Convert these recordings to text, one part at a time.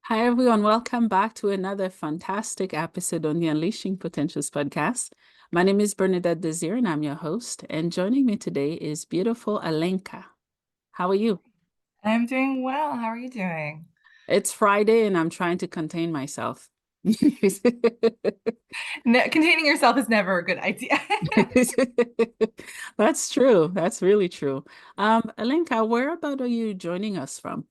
Hi, everyone. Welcome back to another fantastic episode on the Unleashing Potentials podcast. My name is Bernadette Desir, and I'm your host. And joining me today is beautiful Alenka. How are you? I'm doing well. How are you doing? It's Friday, and I'm trying to contain myself. Containing yourself is never a good idea. That's true. That's really true. Alenka, where about are you joining us from?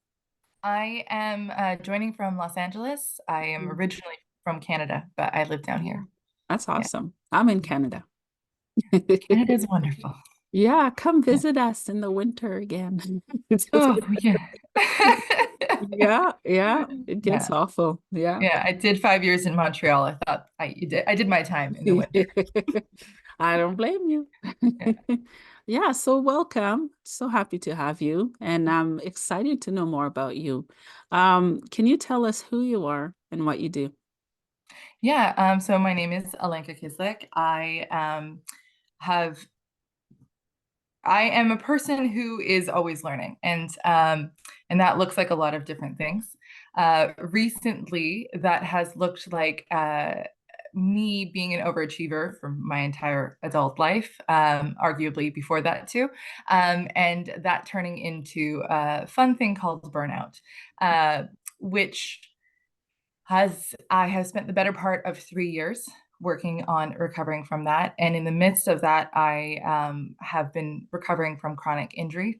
I am joining from Los Angeles. I am Mm. originally from Canada, but I live down Oh, here. that's Yeah. awesome. I'm in Canada. Canada's wonderful. Yeah, come Yeah. visit us in the winter again. Oh, yeah. Yeah, yeah, it Yeah. gets awful. Yeah. Yeah. I did 5 years in Montreal. I thought I did my time in the winter. I don't blame you. Yeah. Yeah, so welcome. So happy to have you, and I'm excited to know more about you. Can you tell us who you are and what you do? Yeah. So my name is Alenka Kislik. Have I am a person who is always learning, and that looks like a lot of different things. Recently, that has looked like me being an overachiever for my entire adult life, arguably before that too, and that turning into a fun thing called burnout, uh, which has I have spent the better part of 3 years working on recovering from that. And in the midst of that, I have been recovering from chronic injury.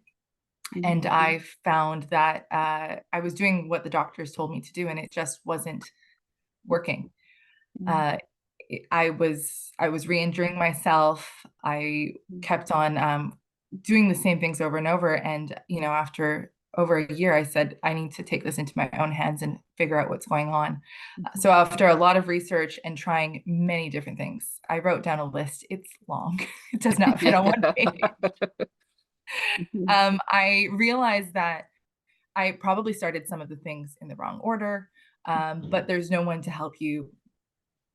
And Mhm. I found that I was doing what the doctors told me to do, and it just wasn't working. Mhm. Uh, I was re-injuring myself. I kept on doing the same things over and over. And after over a year, I said I need to take this into my own hands and figure out what's going on. So Mhm. after a lot of research and trying many different things, I wrote down a list. It's long. It does not fit on one Yeah. page. Mhm. I realized that I probably started some of the things in the wrong order, but there's no one to help you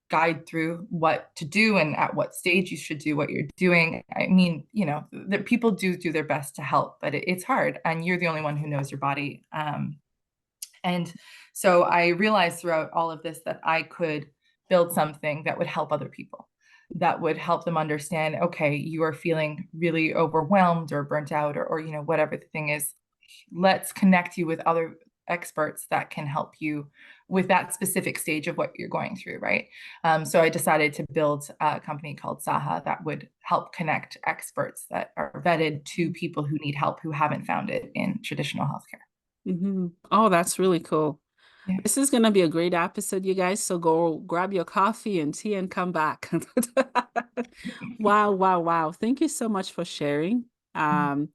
guide through what to do and at what stage you should do what you're doing. I mean, that people do their best to help, but it's hard, and you're the only one who knows your body. And so I realized throughout all of this that I could build something that would help other people, that would help them understand, okay, you are feeling really overwhelmed or burnt out, or whatever the thing is. Let's connect you with other experts that can help you with that specific stage of what you're going through, right? So I decided to build a company called SAHA that would help connect experts that are vetted to people who need help who haven't found it in traditional healthcare. Mhm. Oh, that's really cool. Yeah. This is going to be a great episode, you guys. So go grab your coffee and tea and come back. Wow, wow, wow. Thank you so much for sharing. Um,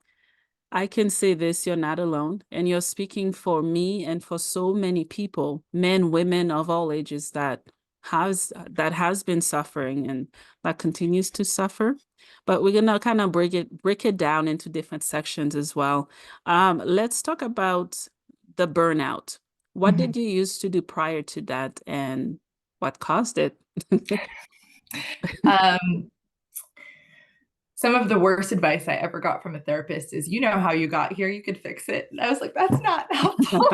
I can say this, you're not alone, and you're speaking for me and for so many people, men, women of all ages that has been suffering and that continues to suffer. But we're gonna kind of break it down into different sections as well. Let's talk about the burnout. What Mhm. did you used to do prior to that, and what caused it? Um, some of the worst advice I ever got from a therapist is, you know how you got here, you could fix it. And I was like, that's not helpful.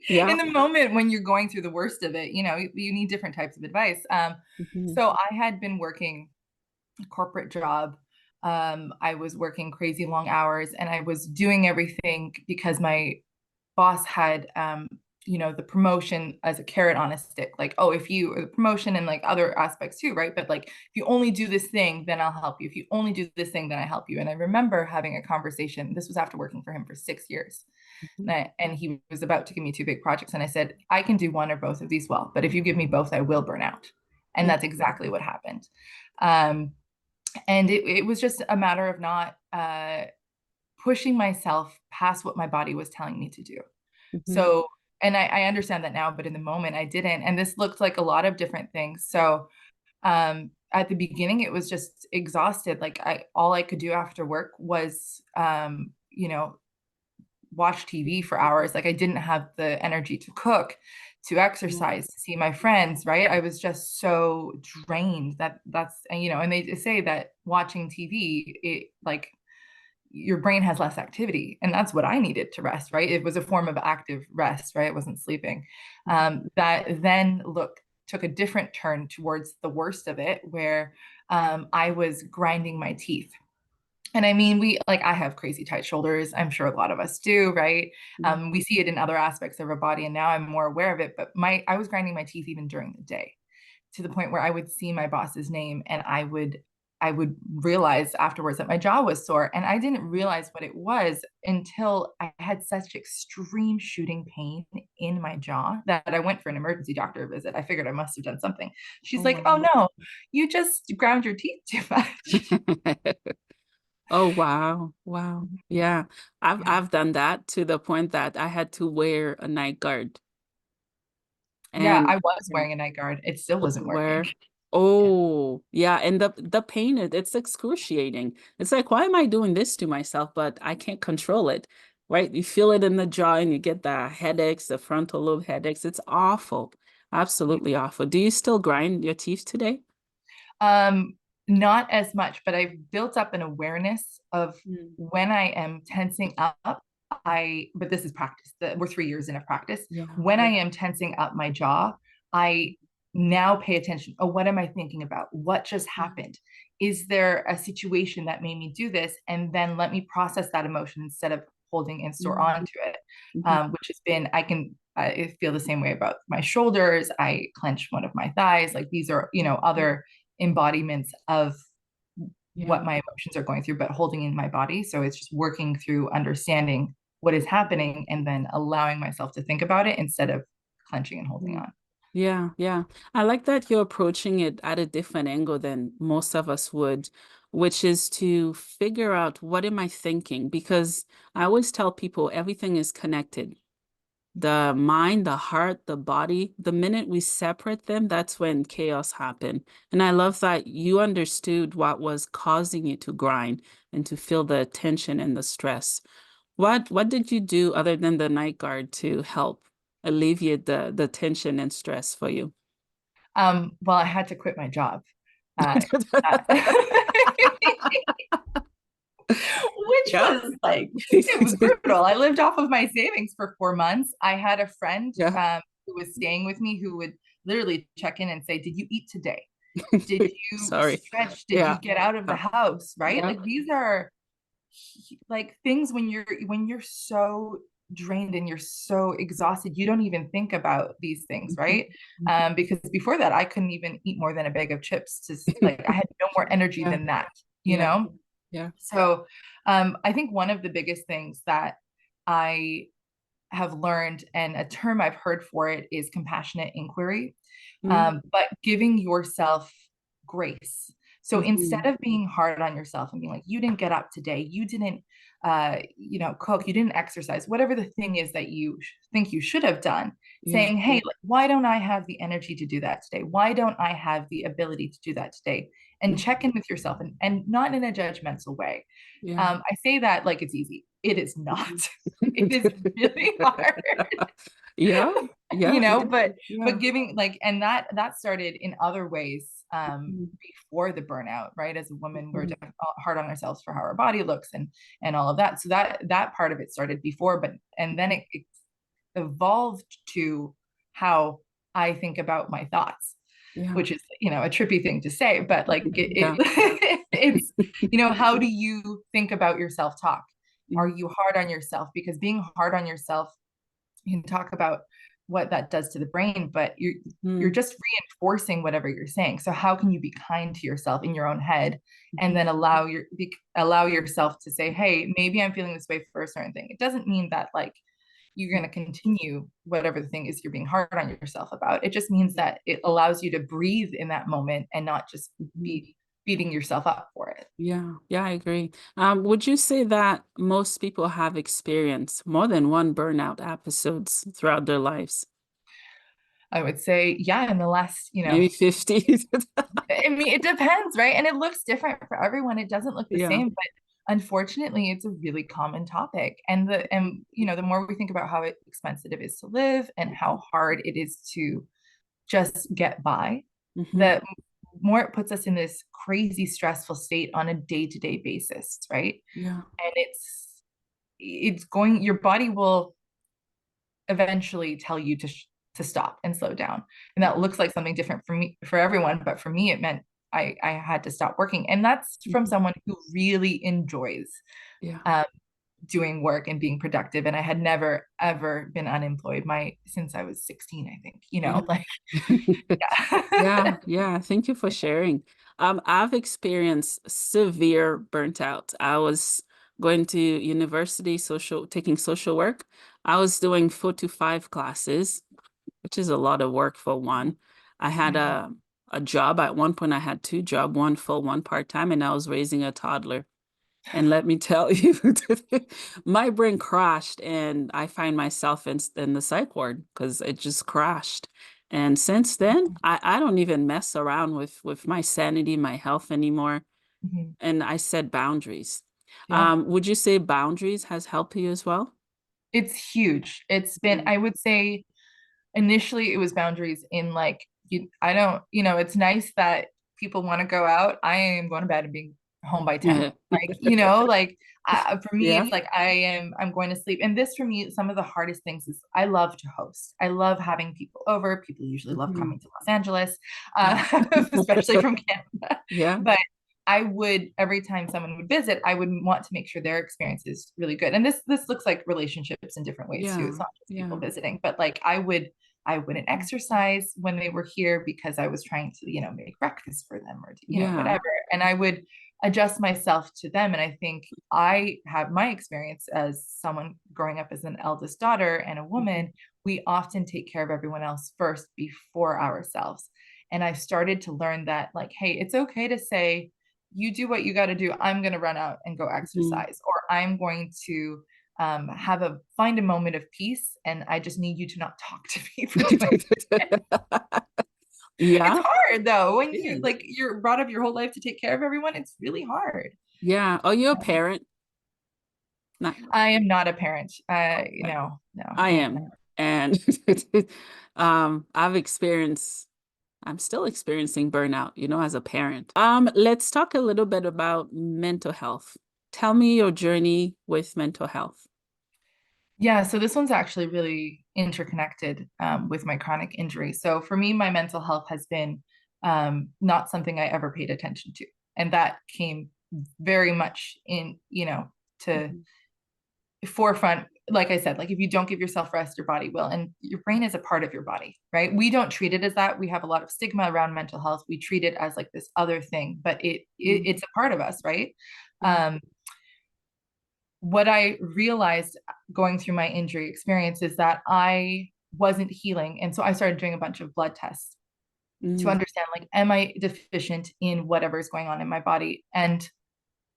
Yeah. In the moment when you're going through the worst of it, you need different types of advice. Mhm. So I had been working a corporate job. I was working crazy long hours, and I was doing everything because my boss had the promotion as a carrot on a stick, like, oh, if you, or the promotion and like other aspects too, right? But like, if you only do this thing, then I'll help you. If you only do this thing, then I help you. And I remember having a conversation. This was after working for him for 6 years. And he was about to give me two big projects. And I said, I can do one or both of these well, but if you give me both, I will burn out. And Mhm. that's exactly what happened. Um, and it was just a matter of not pushing myself past what my body was telling me to do. Mhm. So, and I understand that now, but in the moment I didn't. And this looked like a lot of different things. So, at the beginning, it was just exhausted. Like all I could do after work was, watch TV for hours. Like I didn't have the energy to cook, to Mhm. exercise, to see my friends, right? I was just so drained that and they say that watching TV, it like your brain has less activity, and that's what I needed to rest, right? It was a form of active rest, right? It wasn't sleeping. That then took a different turn towards the worst of it, where I was grinding my teeth. And I mean, I have crazy tight shoulders. I'm sure a lot of us do, right? We see it in other aspects of our body, and now I'm more aware of it. But I was grinding my teeth even during the day, to the point where I would see my boss's name, and I would realize afterwards that my jaw was sore, and I didn't realize what it was until I had such extreme shooting pain in my jaw that I went for an emergency doctor visit. I figured I must have done something. Oh, She's like, "Oh wow. no, you just ground your teeth too much." Oh, wow. Wow. Yeah. I've Yeah. I've done that to the point that I had to wear a night guard. Yeah, And I was wearing a night guard. It still wasn't working. where Yeah. oh, yeah, and the pain it's excruciating. It's like, why am I doing this to myself? But I can't control it. Right? You feel it in the jaw and you get the headaches, the frontal lobe headaches. It's awful. Absolutely awful. Do you still grind your teeth today? Um, Not as much, but I've built up an awareness of Mm. when I am tensing up. But this is practice. We're 3 years in of practice. Yeah. When I Yeah. am tensing up my jaw, I now pay attention. Oh, what am I thinking about? What just happened? Is there a situation that made me do this? And then let me process that emotion instead of holding and store Mm. on to it, Mhm. which has been, I feel the same way about my shoulders. I clench one of my thighs. Like these are, other embodiments of Yeah. what my emotions are going through, but holding in my body. So it's just working through understanding what is happening and then allowing myself to think about it instead of clenching and holding Mm. on. Yeah, yeah. I like that you're approaching it at a different angle than most of us would, which is to figure out what am I thinking? Because I always tell people everything is connected. The mind, the heart, the body, the minute we separate them, that's when chaos happened. And I love that you understood what was causing you to grind and to feel the tension and the stress. What did you do other than the night guard to help alleviate the tension and stress for you? Well, I had to quit my job. Uh, that- which Yeah. was like, it was brutal. I lived off of my savings for 4 months. I had a friend Yeah. who was staying with me who would literally check in and say, "Did you eat today? Did you Sorry. stretch? Did you Yeah. get out of the Yeah. house?" Right? Yeah. Like these are like things when you're so drained and you're so exhausted, you don't even think about these things, Mhm. right? Because before that, I couldn't even eat more than a bag of chips. To like, I had no more energy Yeah. than that, you Yeah. know. Yeah. So, I think one of the biggest things that I have learned, and a term I've heard for it, is compassionate inquiry, Mm-hmm. but giving yourself grace. So instead Mm-hmm. of being hard on yourself and being like, you didn't get up today, you didn't, cook, you didn't exercise, whatever the thing is that you think you should have done, Yeah. saying, hey, like, why don't I have the energy to do that today? Why don't I have the ability to do that today? And Mhm. check in with yourself, and not in a judgmental way. Yeah. I say that like it's easy. It is not. Mhm. It is really hard, Yeah. Yeah. It is. but Yeah. giving, like, and that started in other ways, Mhm. before the burnout, right? As a woman, we're Mhm. hard on ourselves for how our body looks, and all of that. So that part of it started before, but and then it evolved to how I think about my thoughts, Yeah. which is, a trippy thing to say, but like Yeah. it's, how do you think about your self-talk? Are Mhm. you hard on yourself? Because being hard on yourself, you can talk about what that does to the brain, but you're Mhm. just reinforcing whatever you're saying. So how can you be kind to yourself in your own head, and Mhm. then allow yourself to say, hey, maybe I'm feeling this way for a certain thing. It doesn't mean that, like, you're going to continue whatever the thing is you're being hard on yourself about. It just means that it allows you to breathe in that moment and not just Mhm. be beating yourself up for it. Yeah, yeah, I agree. Would you say that most people have experienced more than one burnout episodes throughout their lives? I would say, yeah, in the last, Maybe 50? I mean, it depends, right? And it looks different for everyone. It doesn't look the Yeah. same, but unfortunately, it's a really common topic. The more we think about how expensive it is to live and how hard it is to just get by, Mhm. the more it puts us in this crazy stressful state on a day-to-day basis, right? Yeah. And it's going, your body will eventually tell you to stop and slow down. And that looks like something different for me, for everyone, but for me it meant I had to stop working. And that's from Mhm. someone who really enjoys Yeah. um, doing work and being productive. And I had never ever been unemployed my since I was 16, I think, Yeah. like Yeah, yeah. yeah. Thank you for sharing. I've experienced severe burnt out. I was going to university taking social work. I was doing 4 to 5 classes, which is a lot of work for one. I had Yeah. a job. At one point I had 2 jobs, one full, one part-time, and I was raising a toddler. And let me tell you, my brain crashed, and I find myself in the psych ward because it just crashed. And since then, I don't even mess around with my sanity, my health anymore. Mhm. And I set boundaries. Yeah. Would you say boundaries has helped you as well? It's huge. It's been, Mm. I would say, initially it was boundaries in like I don't, it's nice that people want to go out. I am going to bed and being home by 10. Yeah. Like, like for me Yeah. it's like I'm going to sleep. And this for me, some of the hardest things is I love to host. I love having people over. People usually love Mhm. coming to Los Angeles, Yeah. especially from Canada. Yeah. But I would, every time someone would visit, I would want to make sure their experience is really good. And this looks like relationships in different ways too. It's Yeah. not just people Yeah. visiting, but like I wouldn't exercise when they were here because I was trying to, make breakfast for them or, Yeah. whatever. And I would adjust myself to them. And I think I have my experience as someone growing up as an eldest daughter and a Mhm. woman, we often take care of everyone else first before ourselves. And I started to learn that, like, hey, it's okay to say, you do what you got to do. I'm going to run out and go Mhm. exercise, or I'm going to find a moment of peace, and I just need you to not talk to me for 20 minutes. It's Yeah. hard though when It you is. like you're brought up your whole life to take care of everyone. It's really hard. Yeah. Are you a parent? Not. I am not a parent. Okay. No, I I am not. am. And I've experienced, I'm still experiencing burnout, as a parent. Let's talk a little bit about mental health. Tell me your journey with mental health. Yeah, so this one's actually really interconnected with my chronic injury. So for me, my mental health has been not something I ever paid attention to, and that came very much in, to Mhm. forefront. Like I said, like if you don't give yourself rest, your body will. And your brain is a part of your body, right? We don't treat it as that. We have a lot of stigma around mental health. We treat it as like this other thing, but Mhm. it's a part of us, right? Yeah. um what I realized going through my injury experience is that I wasn't healing, and so I started doing a bunch of blood tests to Mm. understand, like, am I deficient in whatever is going on in my body? And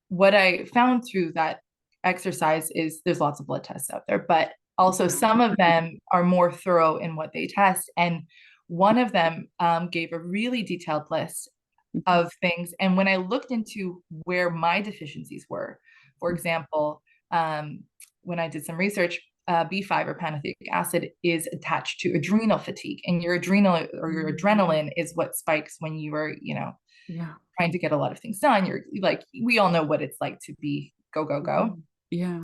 what I found through that exercise is there's lots of blood tests out there, but also Yeah. some of them are more thorough in what they test. And one of them gave a really detailed list Mhm. of things. And when I looked into where my deficiencies were, for example, um, when I did some research, B5 or pantothenic acid is attached to adrenal fatigue, and your adrenal or your Mhm. adrenaline is what spikes when you are, Yeah. trying to get a lot of things done. You're like, we all know what it's like to be go, go, go. Mhm. Yeah.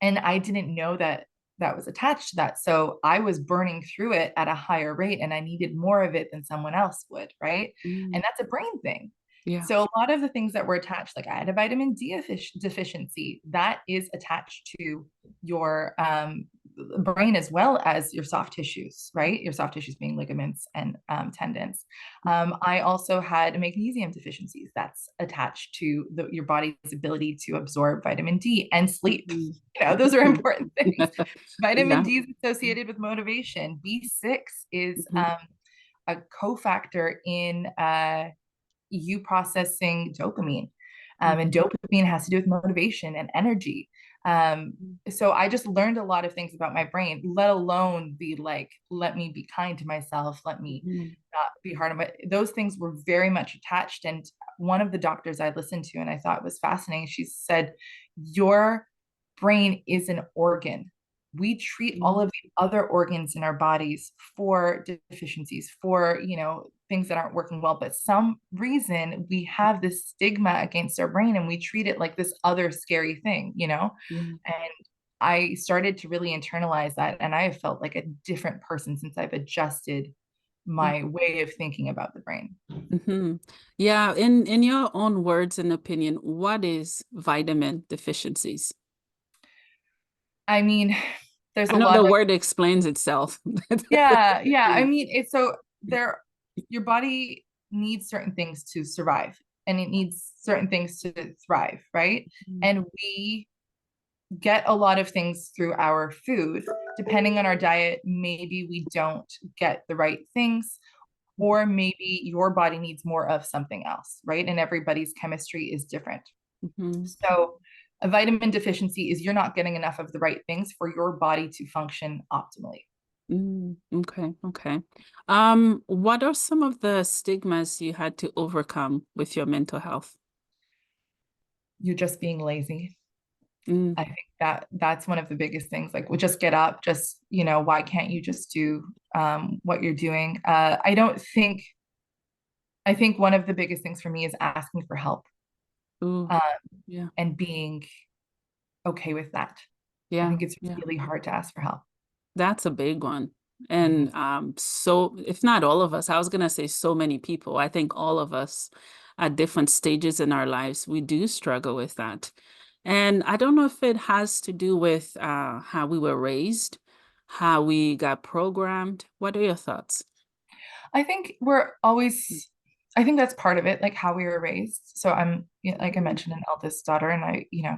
And I didn't know that that was attached to that. So I was burning through it at a higher rate, and I needed more of it than someone else would, right? Mm. And that's a brain thing. Yeah. So a lot of the things that were attached, like I had a vitamin D deficiency, that is attached to your brain as well as your soft tissues, right? Your soft tissues being ligaments and tendons. I also had magnesium deficiencies that's attached to your body's ability to absorb vitamin D and sleep. Mhm. Those are important things. Vitamin Yeah. D is associated with motivation. B6 is Mhm. a cofactor in you processing dopamine. And Mhm. dopamine has to do with motivation and energy. Um, so I just learned a lot of things about my brain, let alone the like, let me be kind to myself, let me Mhm. not be hard on my, those things were very much attached. And one of the doctors I listened to and I thought was fascinating, she said, your brain is an organ. we treat all Mm, of the other organs in our bodies for deficiencies, for, things that aren't working well. But some reason we have this stigma against our brain and we treat it like this other scary thing. yeah. And I started to really internalize that. And I have felt like a different person since I've adjusted my way of thinking about the brain. Mm-hmm. Yeah, in your own words and opinion, what is vitamin deficiencies? I mean, there's I a know lot the of, word explains itself. yeah, yeah. I Yeah. mean, it's so there, your body needs certain things to survive and it needs certain things to thrive, right? Mm, And we get a lot of things through our food. Depending on our diet, maybe we don't get the right things, or maybe your body needs more of something else, right? And everybody's chemistry is different. mhm, So, a vitamin deficiency is you're not getting enough of the right things for your body to function optimally. okay, okay. What are some of the stigmas you had to overcome with your mental health? You're just being lazy. Mm, I think that's one of the biggest things. Like, well, just get up. Just, why can't you just do what you're doing? I don't think. I think one of the biggest things for me is asking for help, ooh, uh, yeah, and being okay with that. I yeah, think it's yeah. really hard to ask for help. That's a big one. Mhm. And so if not all of us, I was gonna say so many people, I think all of us at different stages in our lives, we do struggle with that. And I don't know if it has to do with how we were raised, how we got programmed. What are your thoughts? I think we're always, I think that's part of it, like how we were raised. So I'm, like I Mm, mentioned, an eldest daughter, and I, yeah.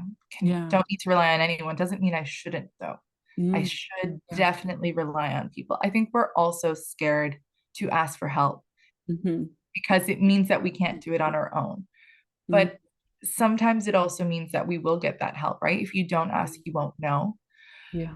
don't need to rely on anyone. Doesn't mean I shouldn't, though. I Mm, should yeah. definitely rely on people. I think we're also scared to ask for help Hmm. because it means that we can't do it on our own. Mm, But sometimes it also means that we will get that help, right? If you don't ask, you won't know. yeah.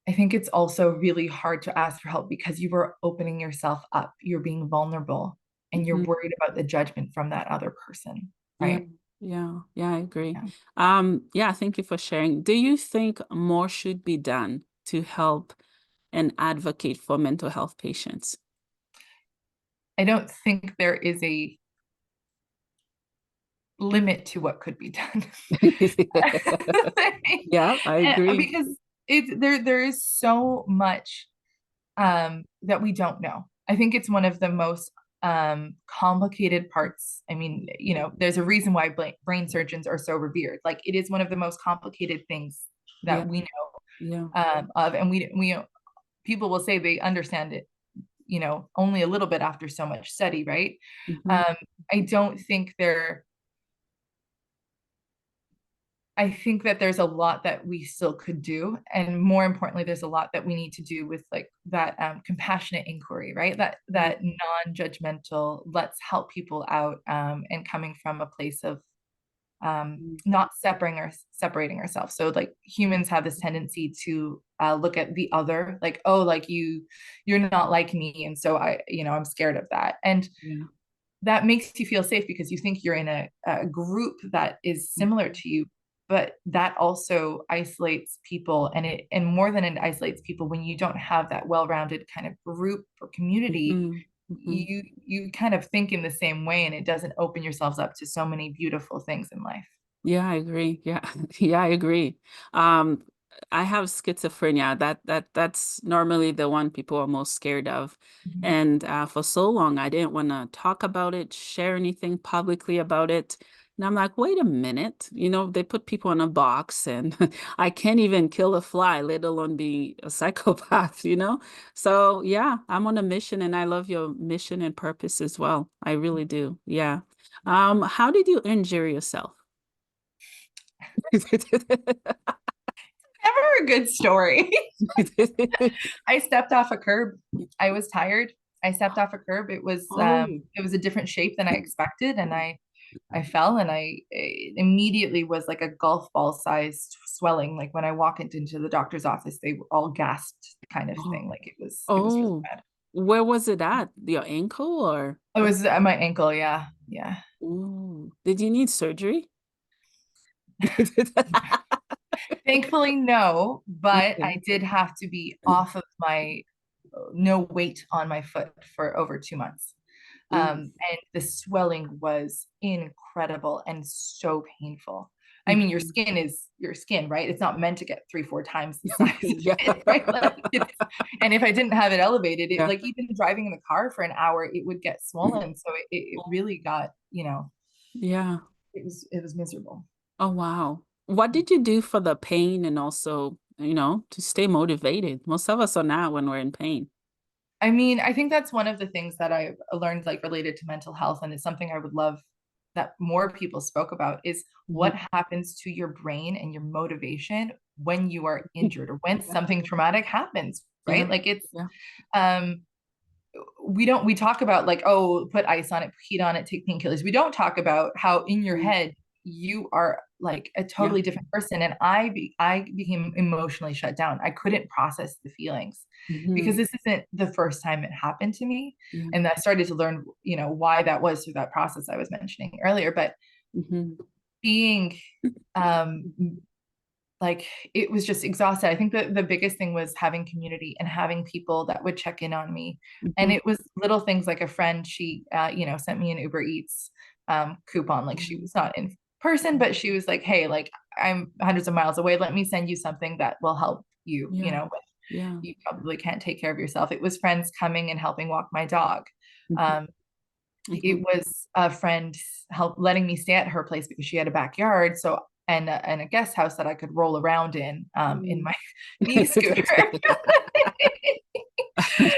I think it's also really hard to ask for help because you are opening yourself up. You're being vulnerable and you're Mhm. worried about the judgment from that other person, Yeah. right? Yeah. Yeah, I agree. Yeah. Yeah, thank you for sharing. Do you think more should be done to help and advocate for mental health patients? I don't think there is a limit to what could be done. Yeah, I agree. Because there is so much that we don't know. I think it's one of the most complicated parts. I mean, there's a reason why brain surgeons are so revered. Like it is one of the most complicated things Yeah, that we know yeah. of, and we people will say they understand it, only a little bit after so much study, right? Hmm. Um, I don't think there I think that there's a lot that we still could do. And more importantly, there's a lot that we need to do with like that compassionate inquiry, right? That non-judgmental, let's help people out, and coming from a place of not separating ourselves. So like humans have this tendency to look at the other, like, oh, like you're not like me. And so I'm scared of that. And Yeah. that makes you feel safe because you think you're in a group that is similar to you, but that also isolates people, and more than it isolates people, when you don't have that well-rounded kind of group or community, Hmm. Hmm. you kind of think in the same way, and it doesn't open yourselves up to so many beautiful things in life. Yeah, I agree. Yeah. Yeah, I agree. Um, I have schizophrenia. That's normally the one people are most scared of. Mhm. And for so long, I didn't want to talk about it, share anything publicly about it. And I'm like, wait a minute, they put people in a box and I can't even kill a fly, let alone be a psychopath? So yeah, I'm on a mission and I love your mission and purpose as well. I really do. Yeah. How did you injure yourself? Never a good story. I stepped off a curb. I was tired. I stepped off a curb. Oh, It was a different shape than I expected, and I fell, and it immediately was like a golf ball sized swelling. Like when I walked into the doctor's office, they were all gasped, kind of oh, thing. Like it was really oh. bad. Where was it at? Your ankle or? It was at my ankle. Yeah, yeah. Ooh. Did you need surgery? Thankfully, no, but I Okay. did have to be off of my no weight on my foot for over 2 months. Ooh. And the swelling was incredible and so painful. I mean, your Mhm. skin is your skin, right? It's not meant to get 3, 4 times the size of Yeah. it, right? And if I didn't have it elevated, it Yeah. like even driving in the car for an hour, it would get swollen. So it really got, Yeah. it was miserable. Oh, wow. What did you do for the pain and also, to stay motivated? Most of us are not when we're in pain. I mean, I think that's one of the things that I learned like related to mental health, and it's something I would love that more people spoke about is Mhm. what happens to your brain and your motivation when you are injured or when Yeah. something traumatic happens, Yeah. right? Like it's Yeah. um we talk about like, oh, put ice on it, put heat on it, take painkillers. We don't talk about how in your Mhm. head you are like a Yeah. totally different person. And I became emotionally shut down. I couldn't process the feelings because Mhm. this isn't the first time it happened to me. Yeah. And I started to learn, why that was through that process I was mentioning earlier. But Mhm. being um like it was just exhausted. I think the biggest thing was having community and having people that would check in on me. And Mhm. it was little things like a friend, she sent me an Uber Eats coupon. Like she Mhm. was not in person, but she was like, hey, like I'm hundreds of miles away. Let me send you something that will help you, Yeah. with Yeah. you probably can't take care of yourself. It was friends coming and helping walk my dog. Mhm. Um, it Mhm. was a friend help letting me stay at her place because she had a backyard. So and a guest house that I could roll around in Mm. my mini scooter.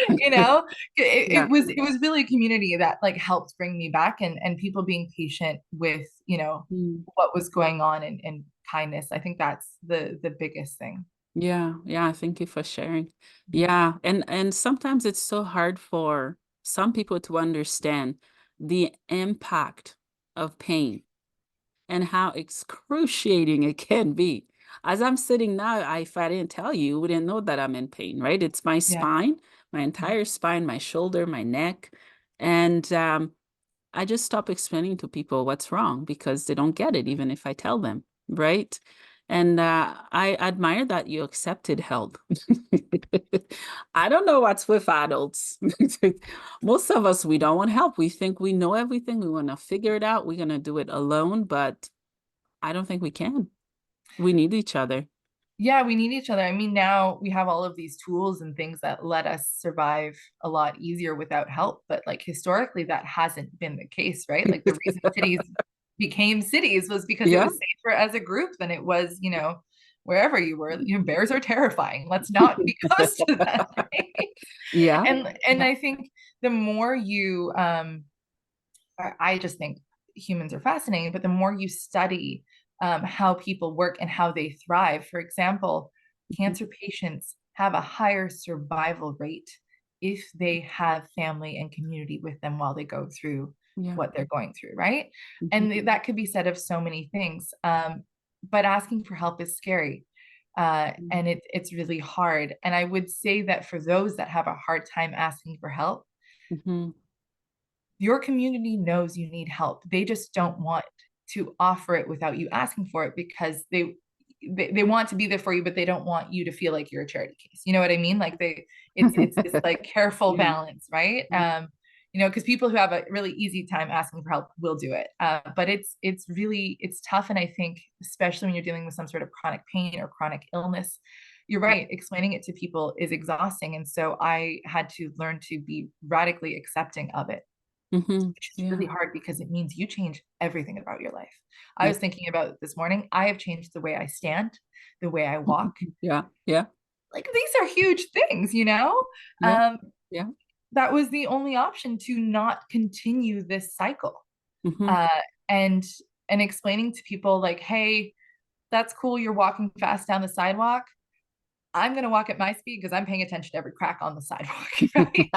you know, Yeah. it was really a community that like helped bring me back and people being patient with Mm. what was going on and kindness. I think that's the biggest thing. Yeah, yeah, thank you for sharing. Yeah, and sometimes it's so hard for some people to understand the impact of pain and how excruciating it can be. As I'm sitting now, if I didn't tell you, you wouldn't know that I'm in pain, right? It's my Yeah. spine, my entire spine, my shoulder, my neck, and I just stop explaining to people what's wrong because they don't get it, even if I tell them, right? And I admire that you accepted help. I don't know what's with adults. Most of us, we don't want help. We think we know everything. We want to figure it out. We're going to do it alone, but I don't think we can. We need each other. Yeah, we need each other. I mean, now we have all of these tools and things that let us survive a lot easier without help. But like historically, that hasn't been the case, right? Like the reason cities became cities was because it Yeah. was safer as a group than it was, wherever you were. Bears are terrifying. Let's not be close to them, right? Yeah. And I think the more you I just think humans are fascinating, but the more you study how people work and how they thrive, for example, Mhm. cancer patients have a higher survival rate if they have family and community with them while they go through Yeah. what they're going through, right? Mhm. And that could be said of so many things. But asking for help is scary. And it's really hard. And I would say that for those that have a hard time asking for help, Mhm. your community knows you need help. They just don't want to offer it without you asking for it because they want to be there for you, but they don't want you to feel like you're a charity case. You know what I mean? Like it's this like careful Yeah. balance, right? Yeah. Because people who have a really easy time asking for help will do it. But it's really it's tough. And I think especially when you're dealing with some sort of chronic pain or chronic illness, you're right. Explaining it to people is exhausting. And so I had to learn to be radically accepting of it, Mhm. which is Yeah. really hard because it means you change everything about your life. I Yeah. was thinking about it this morning. I have changed the way I stand, the way I walk. Yeah. Yeah. Like these are huge things. Yeah. Um, Yeah. that was the only option to not continue this cycle. Mhm. Uh, and and explaining to people like, hey, that's cool. You're walking fast down the sidewalk. I'm going to walk at my speed because I'm paying attention to every crack on the sidewalk, right?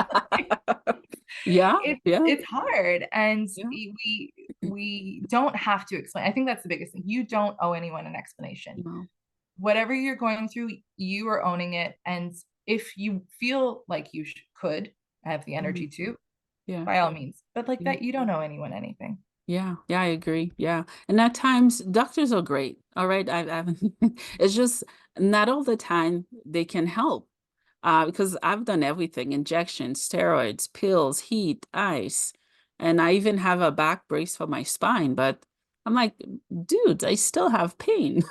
Yeah. Yeah. It's hard, and Yeah. we don't have to explain. I think that's the biggest thing. You don't owe anyone an explanation. No. Whatever you're going through, you are owning it, and if you feel like you could have the Mhm. energy to, Yeah. by all means, but like Yeah. that, you don't owe anyone anything. Yeah, yeah, I agree. Yeah. And at times doctors are great. All right. I've it's just not all the time they can help. Because I've done everything, injections, steroids, pills, heat, ice, and I even have a back brace for my spine, but I'm like, dude, I still have pain.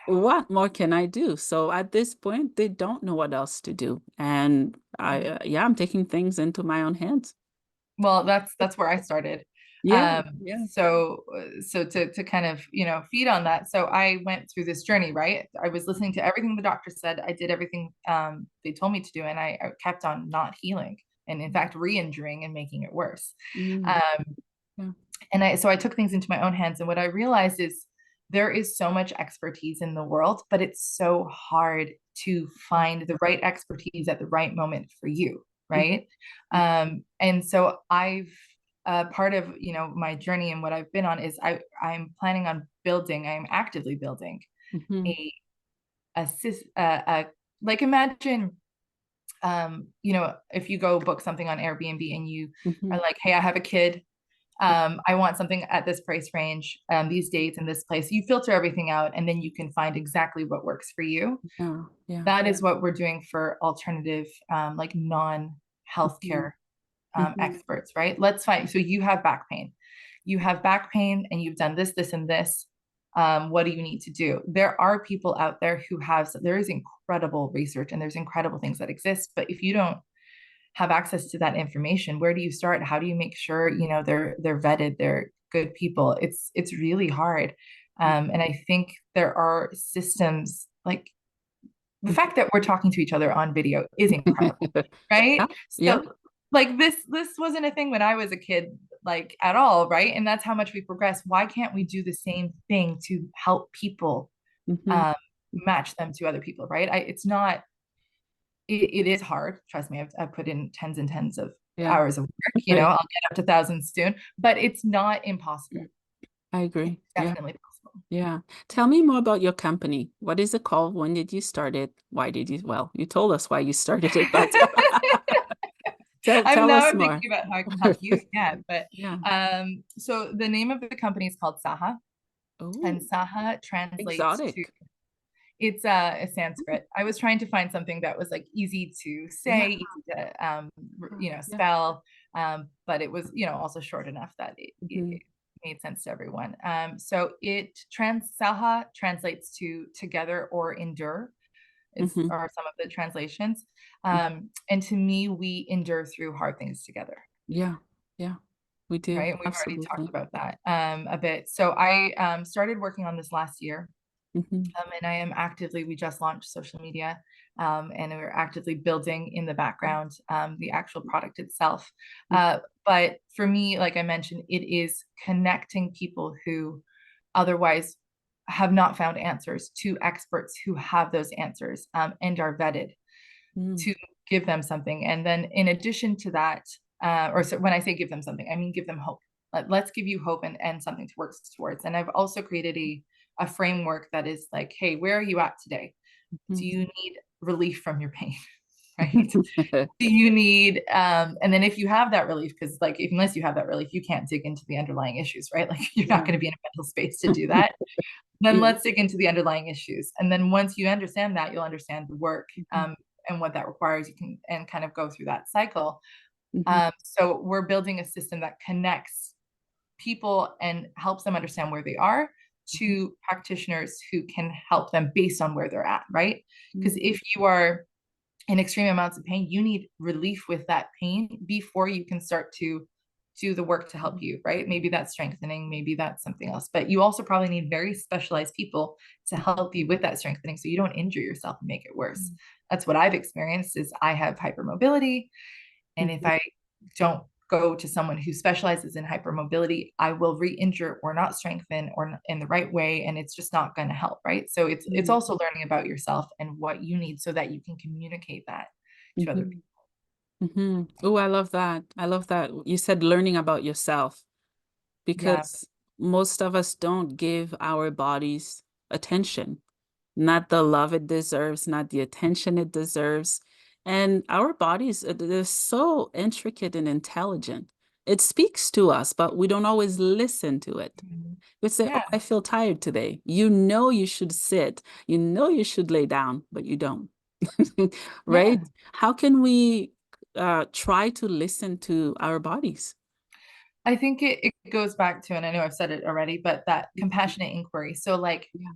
What more can I do? So at this point, they don't know what else to do. And yeah, I'm taking things into my own hands. Well, that's where I started. Yeah, yeah. So to kind of, feed on that. So I went through this journey, right? I was listening to everything the doctor said. I did everything they told me to do, and I kept on not healing, and in fact, re-injuring and making it worse. Mm, Um, yeah. and I took things into my own hands, and what I realized is there is so much expertise in the world, but it's so hard to find the right expertise at the right moment for you, Mhm, right? And so I've part of my journey and what I've been on is I'm planning on building. I'm actively building mhm, a a like, imagine, if you go book something on Airbnb and you are mhm. like, hey, I have a kid, I want something at this price range, these dates in this place. You filter everything out, and then you can find exactly what works for you. Yeah, yeah. That is what we're doing for alternative, like Mhm, non-healthcare mhm, experts, right? Let's find. So you have back pain. You have back pain, and you've done this, this, and this. What do you need to do? There are people out there who have. There is incredible research, and there's incredible things that exist. But if you don't have access to that information, where do you start? How do you make sure they're vetted, they're good people? It's really hard. And I think there are systems like the mhm. fact that we're talking to each other on video is incredible, Yeah, right? yeah. So like this wasn't a thing when I was a kid, like, at all, right? And that's how much we progress. Why can't we do the same thing to help people, Mhm, um, mhm. match them to other people, right? It's not it is hard. Trust me, I've put in tens and tens of Yeah. hours of work. I'll get up to thousands soon, but it's not impossible. I It's agree. Yeah, definitely possible. yeah. Tell me more about your company. What is it called? When did you start it? Why did you, well, you told us why you started it, but tell I'm tell us now more. thinking about how I can help you. Yeah, but Yeah. so the name of the company is called SAHA, and Oh, SAHA translates to exotic. it's a Mm, Sanskrit. I was trying to find something that was like easy to yeah, say, easy to yeah. spell, but it was also short enough that Hmm. it made sense to everyone. So Saha translates to together or endure is Hmm. are some of the translations. Hmm. And to me, we endure through hard things together, Yeah, yeah. We do. right? And we've already talked Absolutely. about that a bit. So I started working on this last year. Hmm. And I am actively, we just launched social media, and we're actively building in the background the actual product itself. But for me, like I mentioned, it is connecting people who otherwise have not found answers to experts who have those answers, and are vetted Hmm. to give them something. And then in addition to that, or so when I say give them something, I mean give them hope. Let's give you hope and something to work towards. And I've also created a framework that is like, hey, where are you at today? Hmm. Do you need relief from your pain? Right? Do you need and then if you have that relief, because like unless you have that relief, you can't dig into the underlying issues, right? Like you're not Yeah. going to be in a mental space to do that. Then Yeah. let's dig into the underlying issues. And then once you understand that, you'll understand the work, Mhm. and what that requires. You can and kind of go through that cycle. Mhm. So we're building a system that connects people and helps them understand where they are Mhm. to practitioners who can help them based on where they're at, right? Because Mhm. if you are in extreme amounts of pain, you need relief with that pain before you can start to do the work to help Mhm. you, right? Maybe that's strengthening, maybe that's something else. But you also probably need very specialized people to help you with that strengthening so you don't injure yourself and make it worse. That's what I've experienced is I have hypermobility, and if Mhm. I don't go to someone who specializes in hypermobility, I will re-injure or not strengthen or in the right way, and it's just not going to help, right? So it's Mhm. also learning about yourself and what you need so that you can communicate that to other people. Mhm. Mhm. Oh, I love that. I love that. You said learning about yourself Yeah. because most of us don't give our bodies attention, not the love it deserves, not the attention it deserves. And our bodies, they're so intricate and intelligent. It speaks to us, but we don't always listen to it. Mhm. We say, oh, Yeah. I feel tired today. You know you should sit. You know you should lay down, but you don't. Right? Yeah. How can we try to listen to our bodies? I think it goes back to, and I know I've said it already, but that compassionate inquiry. So like Yeah.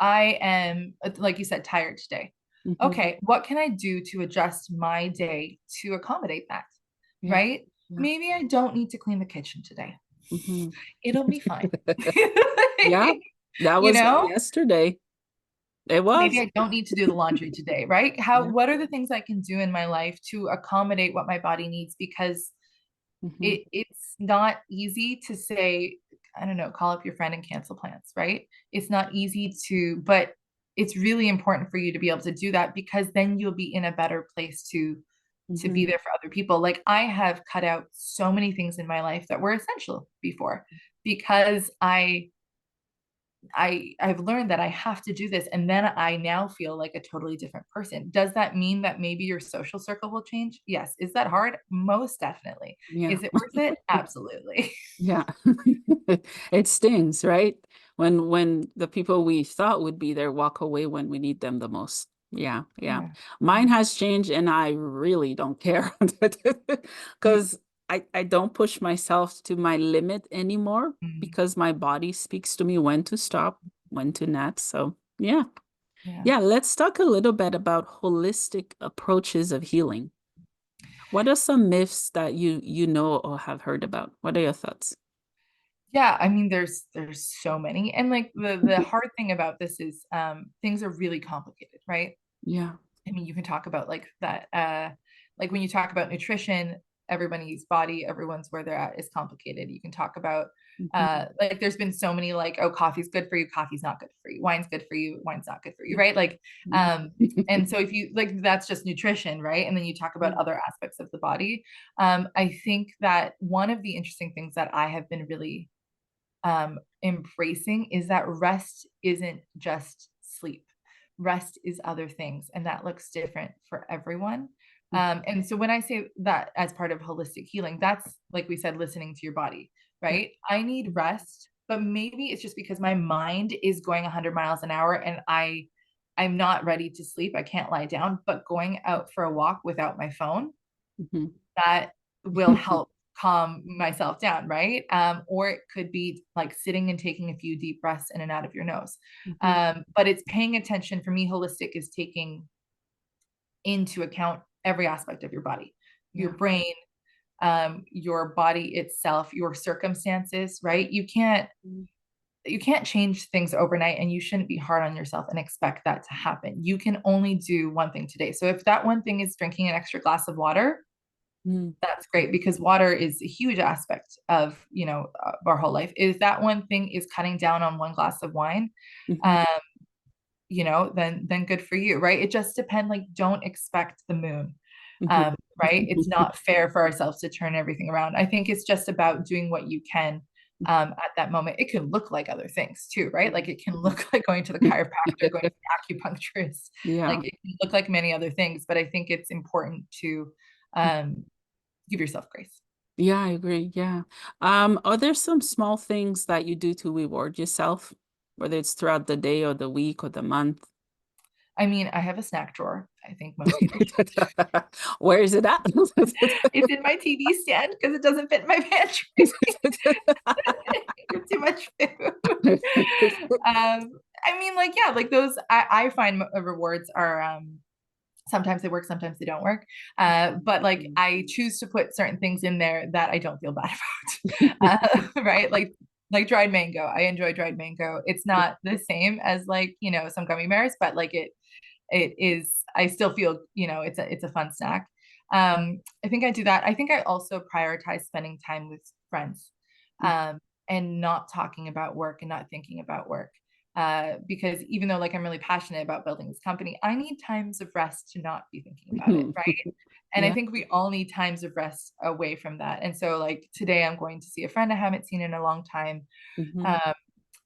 I am, like you said, tired today. Hmm. Okay, what can I do to adjust my day to accommodate that? Yeah. Right? Yeah. Maybe I don't need to clean the kitchen today. Hmm. It'll be fine. Yeah. That You was me know, yesterday. It maybe was. I don't need to do the laundry today, right? Yeah. What are the things I can do in my life to accommodate what my body needs? Because Hmm. it's not easy to say, I don't know, call up your friend and cancel plans, right? It's not easy to, but it's really important for you to be able to do that, because then you'll be in a better place to Hmm. be there for other people. Like I have cut out so many things in my life that were essential before, because I've learned that I have to do this, and then I now feel like a totally different person. Does that mean that maybe your social circle will change? Yes. Is that hard? Most definitely. Yeah. Is it worth it? Absolutely. Yeah. It stings, right? When the people we thought would be there walk away when we need them the most. Yeah, yeah. Yeah. Mine has changed and I really don't care. You, Because I don't push myself to my limit anymore mm, because my body speaks to me when to stop, when to not. So yeah. yeah. Yeah, let's talk a little bit about holistic approaches of healing. What are some myths that you know or have heard about? What are your thoughts? Yeah, I mean there's so many. And like the hard thing about this is things are really complicated, right? Yeah. I mean, you can talk about like that, like when you talk about nutrition, everybody's body, everyone's where they're at is complicated. You can talk about, Mhm. like, there's been so many like, oh, coffee's good for you, coffee's not good for you, wine's good for you, wine's not good for you, Yeah. right? Like, Yeah. and so if you like, that's just nutrition, right? And then you talk about Yeah. other aspects of the body. I think that one of the interesting things that I have been really embracing is that rest isn't just sleep. Rest is other things, and that looks different for everyone. And so when I say that as part of holistic healing, that's like we said, listening to your body, Yeah. right? I need rest, but maybe it's just because my mind is going 100 miles an hour and I'm not ready to sleep. I can't lie down, but going out for a walk without my phone, Mhm. that will help calm myself down, right? Or it could be like sitting and taking a few deep breaths in and out of your nose. Mhm. But it's paying attention. For me, holistic is taking into account every aspect of your body, your Yeah. brain, your body itself, your circumstances, right? Mm. You can't change things overnight, and you shouldn't be hard on yourself and expect that to happen. You can only do one thing today. So if that one thing is drinking an extra glass of water, Mm. that's great, because water is a huge aspect of, our whole life. If that one thing is cutting down on one glass of wine, Mhm. um, then good for you, right? It just depends. Like, don't expect the moon, Mhm. right? It's not fair for ourselves to turn everything around. I think it's just about doing what you can at that moment. It can look like other things too, right? Like it can Mhm. look like going to the chiropractor, going to the acupuncturist. Like Yeah. it can look like many other things, but I think it's important to um, give yourself grace. Yeah, I agree. Yeah. Are there some small things that you do to reward yourself, whether it's throughout the day or the week or the month? I mean, I have a snack drawer. I think most people Where is it at? it's in my TV stand because it doesn't fit in my pantry. It's too much food. I mean, like, yeah, like those, I find rewards are, sometimes they work, sometimes they don't work. But like, I choose to put certain things in there that I don't feel bad about. Right? Like dried mango. I enjoy dried mango. It's not the same as like, some gummy bears, but like it is, I still feel, it's a fun snack. I think I do that. I think I also prioritize spending time with friends, um, and not talking about work and not thinking about work. Because even though like I'm really passionate about building this company, I need times of rest to not be thinking about it, right? And I Yeah. think we all need times of rest away from that. And so like today I'm going to see a friend I haven't seen in a long time, Mhm. um,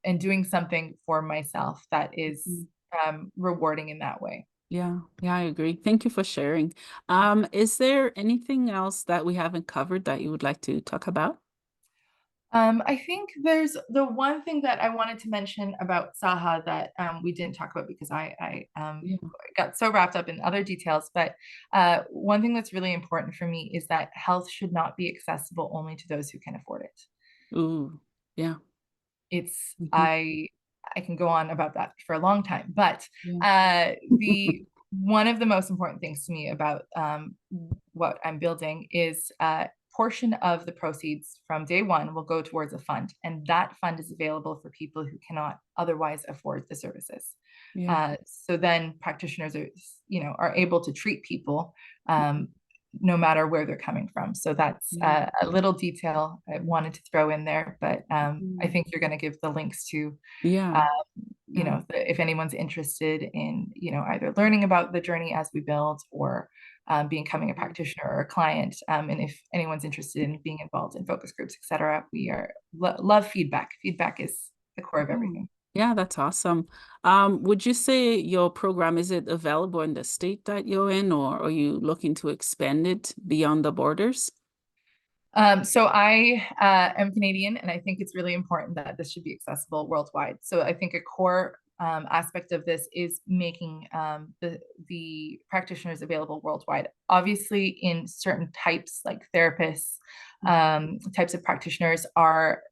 and doing something for myself that is Mhm. rewarding in that way. Yeah, yeah, I agree. Thank you for sharing. Is there anything else that we haven't covered that you would like to talk about? I think there's the one thing that I wanted to mention about SAHA that we didn't talk about because I Yeah. got so wrapped up in other details. But one thing that's really important for me is that health should not be accessible only to those who can afford it. Ooh, yeah. It's Hmm. I can go on about that for a long time, but Yeah. the one of the most important things to me about what I'm building is a portion of the proceeds from day one will go towards a fund, and that fund is available for people who cannot otherwise afford the services. Yeah. So then practitioners are, are able to treat people no matter where they're coming from. So that's Yeah. a little detail I wanted to throw in there, but I Mm. think you're going to give the links to, Yeah. Yeah. if anyone's interested in, either learning about the journey as we build or becoming a practitioner or a client. And if anyone's interested in being involved in focus groups, etc., we are love feedback. Feedback is the core of Oh, everything. yeah, that's awesome. Would you say your program is it available in the state that you're in, or are you looking to expand it beyond the borders? So I am Canadian, and I think it's really important that this should be accessible worldwide. So I think a core aspect of this is making the practitioners available worldwide. Obviously, in certain types, like therapists, types of practitioners are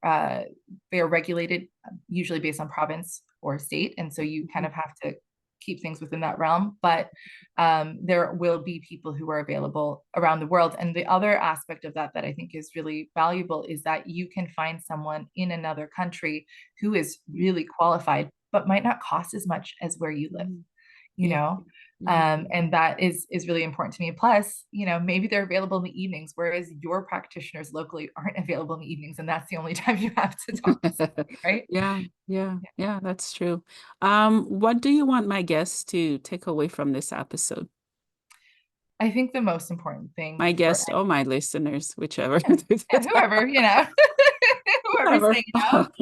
they are regulated usually based on province or state, and so you kind Mhm. of have to keep things within that realm. But there will be people who are available around the world. And the other aspect of that that I think is really valuable is that you can find someone in another country who is really qualified, but might not cost as much as where you live, Mm. you Yeah. know? Yeah. And that is really important to me. Plus, maybe they're available in the evenings, whereas your practitioners locally aren't available in the evenings, and that's the only time you have to talk to somebody, right? Yeah, yeah, yeah, that's true. What do you want my guests to take away from this episode? I think the most important thing My for guest or my listeners, whichever. yeah, whoever, whoever's Whoever. hanging out.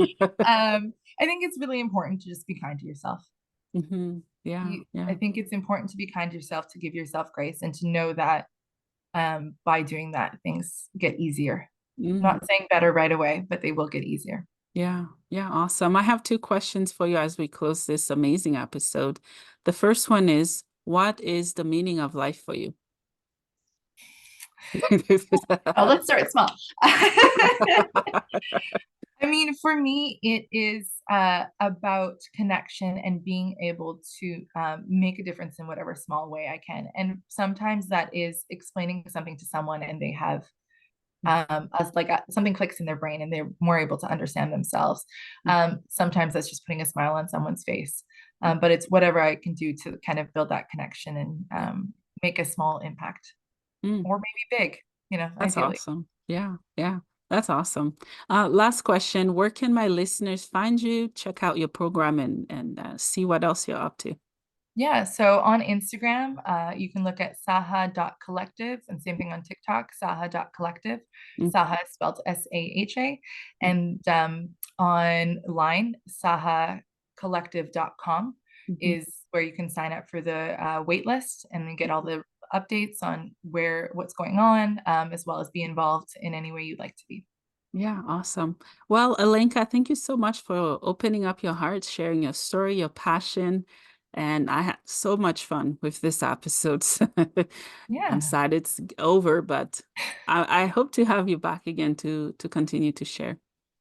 I think it's really important to just be kind to yourself. Yeah, I yeah. think it's important to be kind to yourself, to give yourself grace, and to know that by doing that, things get easier. I'm Mm, not saying better right away, but they will get easier. yeah, yeah, awesome. I have two questions for you as we close this amazing episode. The first one is, what is the meaning of life for you? Oh, let's start small. I mean, for me, it is about connection and being able to make a difference in whatever small way I can. And sometimes that is explaining something to someone and they have us like something clicks in their brain and they're more able to understand themselves. Sometimes that's just putting a smile on someone's face. But it's whatever I can do to kind of build that connection and make a small impact Mm. or maybe big, That's ideally. awesome. Yeah, yeah, that's awesome. Last question. Where can my listeners find you, check out your program and see what else you're up to? Yeah, so on Instagram, you can look at saha.collective and same thing on TikTok, saha.collective. Mm, Saha is spelled SAHA. mm, And online, sahacollective.com mhm. is where you can sign up for the wait list and then get all the updates on what's going on, as well as be involved in any way you'd like to be. Yeah, awesome. Well, Alenka, thank you so much for opening up your heart, sharing your story, your passion. And I had so much fun with this episode. I'm Yeah, sad it's over, but I hope to have you back again to continue to share.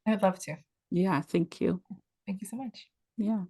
I'd love to. Yeah, thank you. Thank you so much. Yeah.